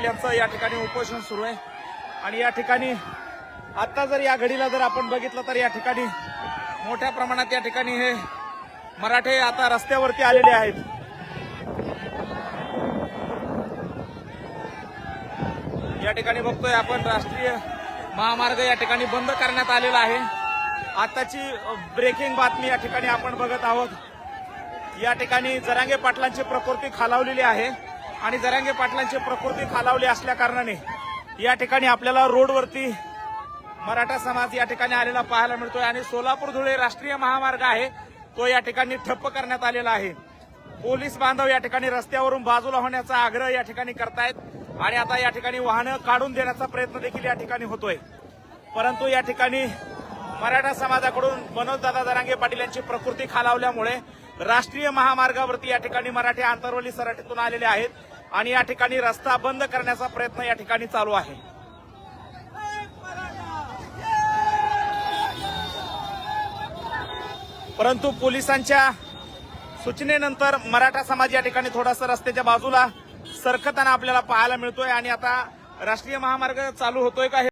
यांचं या ठिकाणी उपोषण सुरू आहे आणि या ठिकाणी आता जर या घडीला जर आपण बघितलं तर या ठिकाणी मोठ्या प्रमाणात या ठिकाणी हे मराठे आता रस्त्यावरती आलेले आहेत। या ठिकाणी बघतोय आपण राष्ट्रीय महामार्ग या ठिकाणी बंद करण्यात आलेला आहे। आताची ब्रेकिंग बातमी या ठिकाणी आपण बघत आहोत। या ठिकाणी जरांगे पाटलांची प्रकृती खालावलेली आहे आणि जरांगे पाटलांची प्रकृती खालावली असल्या कारणाने या ठिकाणी आपल्याला रोडवरती मराठा समाज या ठिकाणी आलेला पाहायला मिळतोय आणि सोलापूर धुळे राष्ट्रीय महामार्ग आहे तो या ठिकाणी ठप्प करण्यात आलेला आहे। पोलीस बांधव या ठिकाणी रस्त्यावरून बाजूला होण्याचा आग्रह या ठिकाणी करतायत आणि आता या ठिकाणी वाहनं काढून देण्याचा प्रयत्न देखील या ठिकाणी होतोय, परंतु या ठिकाणी मराठा समाजाकडून मनोजदादा जरांगे पाटील यांची प्रकृती खालावल्यामुळे राष्ट्रीय महामार्गावरती या ठिकाणी मराठे आंतरवली सराटीतून आलेले आहेत आणि या ठिकाणी रस्ता बंद करण्याचा प्रयत्न या ठिकाणी चालू आहे। परंतु पोलिसांच्या सूचनेनंतर मराठा समाज या ठिकाणी थोडासा रस्त्याच्या बाजूला सरकताना आपल्याला पाहायला मिळतोय आणि आता राष्ट्रीय महामार्ग चालू होतोय का